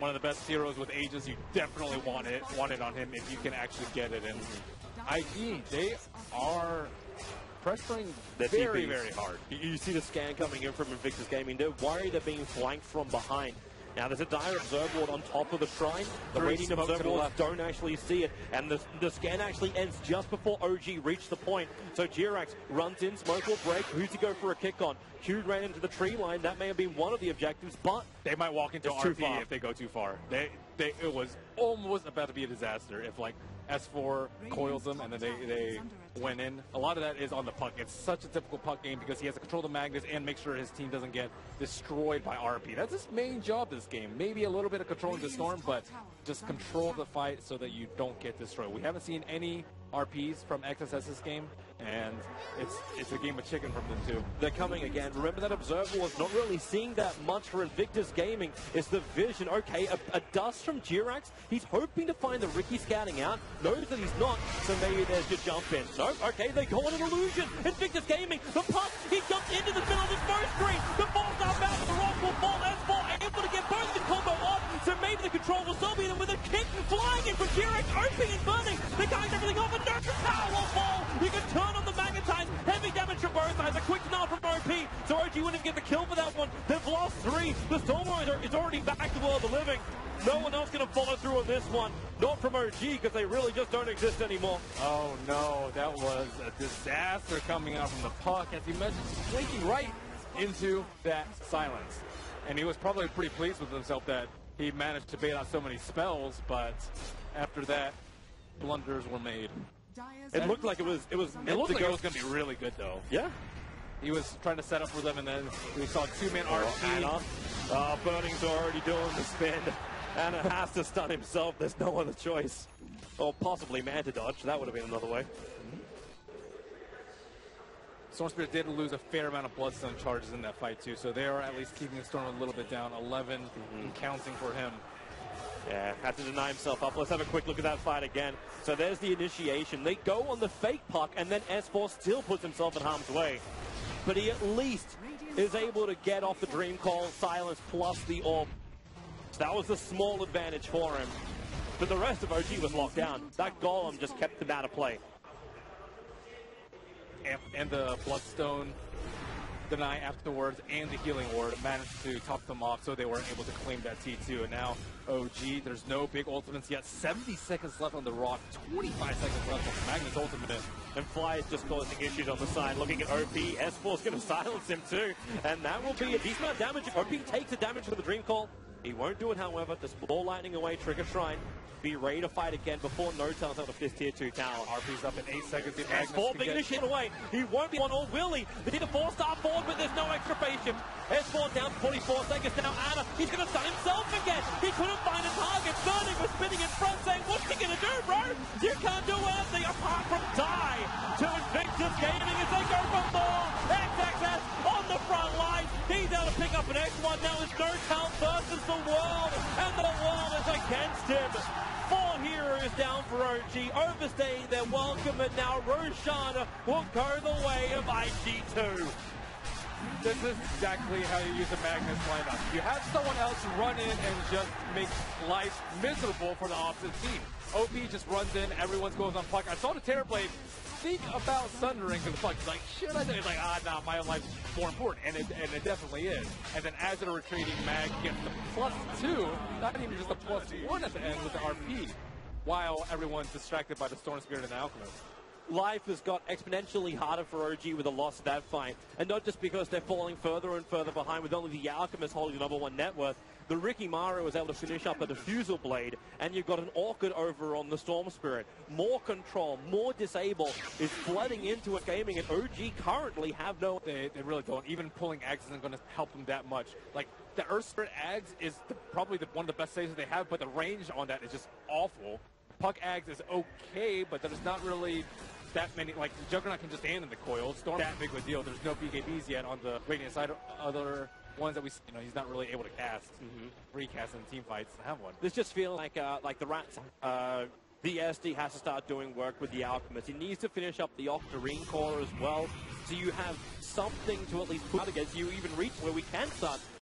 one of the best heroes with Aegis. You definitely want it on him if you can actually get it. And IG, they are pressuring very, very hard. You see the scan coming in from Invictus Gaming. They're worried they're being flanked from behind. Now, there's a dire observer ward on top of the shrine. The radiant observer wards don't actually see it, and the scan actually ends just before OG reached the point. So Jirax runs in, smoke will break. Who's he go for a kick on? Q ran into the tree line. That may have been one of the objectives, but they might walk into RP if they go too far. It was almost about to be a disaster if like S4 coils them and then they went in. A lot of that is on the puck. It's such a typical puck game because he has to control the Magnus and make sure his team doesn't get destroyed by RP. That's his main job this game. Maybe a little bit of controlling the storm, but just control the fight so that you don't get destroyed. We haven't seen any RPs from XSS this game, and it's a game of chicken from them too. They're coming again. Remember that observer was not really seeing that much for Invictus Gaming. It's the vision. Okay, a dust from Jirax. He's hoping to find the Ricky scouting out. Knows that he's not, so maybe there's your jump in. No, okay, they go on an illusion. Invictus Gaming, the puck, he jumps into the middle of the smoke screen. The ball's out back, the rock will fall. S4 able to get both the combo off, so maybe the control will still be there with a kick flying in from Jirax, opening and burning. The guy's everything off, and no power will fall. You can turn on the magnetize. Heavy damage from both sides. A quick denial from OP. So OG wouldn't get the kill for that one. They've lost 3. The Stormrider is already back to World of the Living. No one else going to follow through on this one. Not from OG, because they really just don't exist anymore. Oh no, that was a disaster coming out from the puck. As you mentioned, flanking right into that silence. And he was probably pretty pleased with himself that he managed to bait out so many spells, but after that, blunders were made. It looked like it was going to be really good though. Yeah. He was trying to set up for them, and then we saw 2-man RP. Burning's already doing the spin. Anna has to stun himself. There's no other choice. Or possibly Manta dodge. That would have been another way. Storm Spirit did lose a fair amount of Bloodstone charges in that fight too, so they are at least keeping the Storm a little bit down. 11 and counting for him. Yeah, had to deny himself up. Let's have a quick look at that fight again. So there's the initiation. They go on the fake puck, and then S4 still puts himself in harm's way. But he at least is able to get off the Dream Call, silence, plus the orb. So that was a small advantage for him. But the rest of OG was locked down. That Golem just kept them out of play. And the Bloodstone deny afterwards and the healing ward managed to top them off, so they were able to claim that T2. And now OG, there's no big ultimates yet. 70 seconds left on the Rock, 25 seconds left on Magnus ultimate. And Fly is just causing issues on the side. Looking at OP, S4's going to silence him too. And that will be a decent amount of damage. If OP takes the damage for the Dream Call, he won't do it, however. Just ball lightning away, trigger Shrine. Be ready to fight again before No Tail's out of this tier 2 tower. RP's up in 8 seconds. S4 being shit away. He won't be on, or will he? They need a 4-star forward, but there's no extra patience. S4 down 44 seconds now. Anna, he's going to stun himself again. He couldn't find a target. Burning was spinning in front, saying, what's he going to do, bro? You can't do anything apart from die. To Invictus Gaming as they go for more. XXS on the front line. He's able to pick up an X1. Now it's No Tail versus the world. And the world is against him. 4 heroes down for OG, overstaying their welcome, and now Roshan will go the way of IG2. This is exactly how you use a Magnus lineup. You have someone else run in and just make life miserable for the opposite team. OP just runs in, everyone goes on puck. I saw the Terrorblade think about sundering to the puck. He's like, should I do it? He's like, nah, my own life's more important, and it definitely is. And then as a retreating mag gets the +2, not even just the +1 at the end with the RP, while everyone's distracted by the Storm Spirit and the Alchemist. Life has got exponentially harder for OG with the loss of that fight. And not just because they're falling further and further behind with only the Alchemist holding the #1 net worth. The Ricky Mario was able to finish up a Diffusal Blade, and you've got an Orchid over on the Storm Spirit. More control, more disable is flooding into it gaming, and OG currently have no... They really don't. Even pulling Ags isn't going to help them that much. Like, the Earth Spirit Ags is probably one of the best saves that they have, but the range on that is just awful. Puck Ags is okay, but there's not really that many. Like, Juggernaut can just stand in the coil. Storm that big of a deal. There's no BKBs yet on the Radiant side. Other ones that we, he's not really able to cast, recast in team fights to have one. This just feels like the Rats. The SD has to start doing work with the Alchemist. He needs to finish up the Octarine core as well, so you have something to at least put against you, even reach where we can start